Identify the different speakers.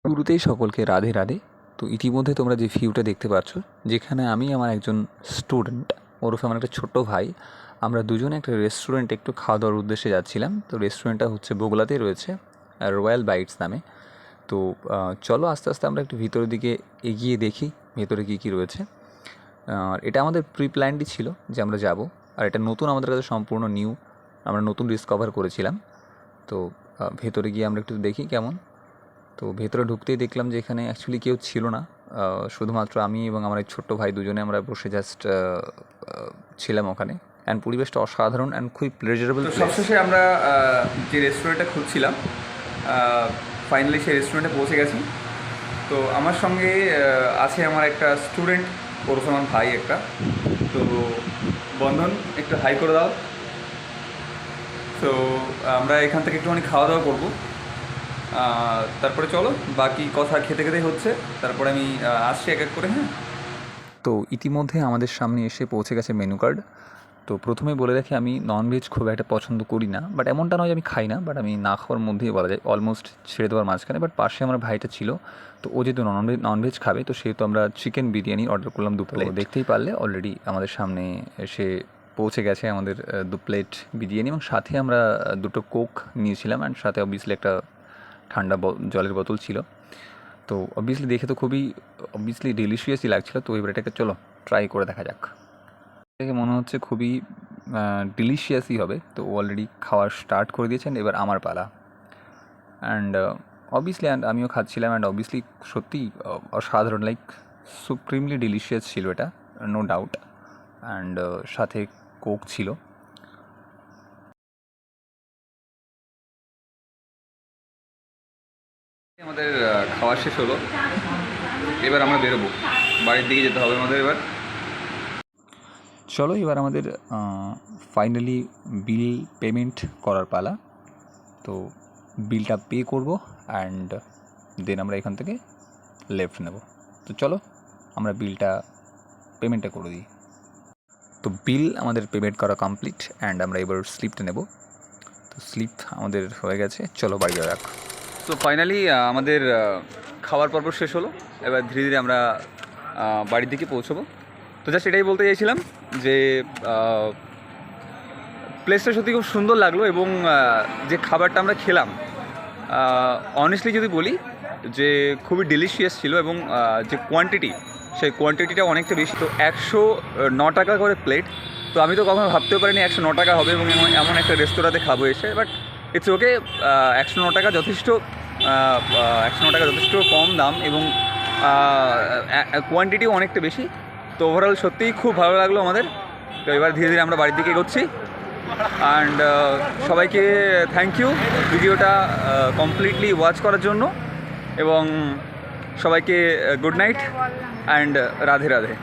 Speaker 1: শুরুতেই সকলকে রাধে রাধে। তো ইতিমধ্যে তোমরা যে ভিউটা দেখতে পাচ্ছ, যেখানে আমি আমার একজন স্টুডেন্ট ওরফে আমার একটা ছোট্ট ভাই, আমরা দুজনে একটা রেস্টুরেন্টে একটু খাওয়া দাওয়ার উদ্দেশ্যে যাচ্ছিলাম। তো রেস্টুরেন্টটা হচ্ছে বগুলাতেই রয়েছে, রয়্যাল বাইটস নামে। তো চলো আস্তে আস্তে আমরা একটু ভিতরের দিকে এগিয়ে দেখি ভেতরে কী কী রয়েছে। আর এটা আমাদের প্রি প্ল্যানডই ছিল যে আমরা যাব, আর এটা নতুন আমাদের কাছে সম্পূর্ণ নিউ, আমরা নতুন ডিসকভার করেছিলাম। তো ভেতরে গিয়ে আমরা একটু দেখি কেমন। তো ভেতরে ঢুকতেই দেখলাম যে এখানে অ্যাকচুয়ালি কেউ ছিল না, শুধুমাত্র আমি এবং আমার এই ছোট্ট ভাই দুজনে আমরা বসে জাস্ট ছিলাম ওখানে। অ্যান্ড পরিবেশটা অসাধারণ অ্যান্ড খুবই প্লেজারেবল।
Speaker 2: তো সবশেষে আমরা যে রেস্টুরেন্টটা খুঁজছিলাম, ফাইনালি সেই রেস্টুরেন্টে পৌঁছে গেছি। তো আমার সঙ্গে আছে আমার একটা স্টুডেন্ট, ওরফে আমার ভাই একটা। তো বন্ধন, একটু হাই করে দাও। তো আমরা এখান থেকে একটুখানি খাওয়া দাওয়া করবো, তারপরে চলো বাকি কথা খেতে খেতেই হচ্ছে, তারপরে আমি আসছি এক এক করে। হ্যাঁ,
Speaker 1: তো ইতিমধ্যে আমাদের সামনে এসে পৌঁছে গেছে মেনু কার্ড। তো প্রথমে বলে রাখি, আমি ননভেজ খুব একটা পছন্দ করি না, বাট এমনটা নয় যে আমি খাই না, বাট আমি না খাওয়ার মধ্যেই বলা যায়, অলমোস্ট ছেড়ে দেওয়ার মাঝখানে। বাট পাশে আমার ভাইটা ছিল, তো ও যেহেতু ননভেজ খাবে, তো সেহেতু আমরা চিকেন বিরিয়ানি অর্ডার করলাম 2 প্লেট। দেখতেই পারলে অলরেডি আমাদের সামনে এসে পৌঁছে গেছে আমাদের 2 প্লেট বিরিয়ানি, এবং সাথে আমরা 2টো কোক নিয়েছিলাম, অ্যান্ড সাথে অবভিয়াসলি একটা ঠান্ডা জলের বোতল ছিল। তো অবভিয়াসলি দেখে তো খুবই ডিলিশিয়াসই লাগছিলো। তো এবার এটাকে চলো ট্রাই করে দেখা যাক। দেখে মনে হচ্ছে খুবই ডিলিশিয়াসই হবে। তো অলরেডি খাওয়া স্টার্ট করে দিয়েছেন, এবার আমার পালা। অ্যান্ড অবভিয়াসলি আমিও খাচ্ছিলাম, অ্যান্ড অবভিয়াসলি সত্যিই অসাধারণ, লাইক সুপ্রিমলি ডিলিশিয়াস ছিল এটা, নো ডাউট। অ্যান্ড সাথে কোক ছিল।
Speaker 2: আমাদের খাওয়া শেষ হলো, এবার আমরা বেরোবো, বাড়ির দিকে যেতে হবে আমাদের এবার।
Speaker 1: চলো এবার আমাদের ফাইনালি বিল পেমেন্ট করার পালা। তো বিলটা পে করব, অ্যান্ড দেন আমরা এখান থেকে লেফট নেব। তো চলো আমরা বিলটা পেমেন্টটা করে দিই। তো বিল আমাদের পেমেন্ট করা কমপ্লিট, অ্যান্ড আমরা এবার স্লিপটা নেব। তো স্লিপ আমাদের হয়ে গেছে, চলো বাড়ি যাওয়া যাক।
Speaker 2: তো ফাইনালি আমাদের খাওয়ার পর্ব শেষ হলো, এবার ধীরে ধীরে আমরা বাড়ির দিকে পৌঁছবো। তো জাস্ট এটাই বলতে চাইছিলাম যে প্লেসটা সত্যি খুব সুন্দর লাগলো, এবং যে খাবারটা আমরা খেলাম, অনেস্টলি যদি বলি যে খুবই ডেলিশিয়াস ছিল, এবং যে কোয়ান্টিটি, সেই কোয়ান্টিটিটা অনেকটা বেশি। তো 109 টাকা করে প্লেট। তো আমি তো কখনো ভাবতেও পারিনি 109 টাকা হবে, এবং এমন একটা রেস্তোরাঁতে খাবো এসে। বাট ইটস ওকে, 109 টাকা যথেষ্ট, 109 টাকা যথেষ্ট কম দাম, এবং কোয়ান্টিটিও অনেকটা বেশি। তো ওভারঅল সত্যিই খুব ভালো লাগলো আমাদের। তো এবার ধীরে ধীরে আমরা বাড়ির দিকে এগোচ্ছি। অ্যান্ড সবাইকে থ্যাংক ইউ ভিডিওটা কমপ্লিটলি ওয়াচ করার জন্য, এবং সবাইকে good night and Radhe Radhe.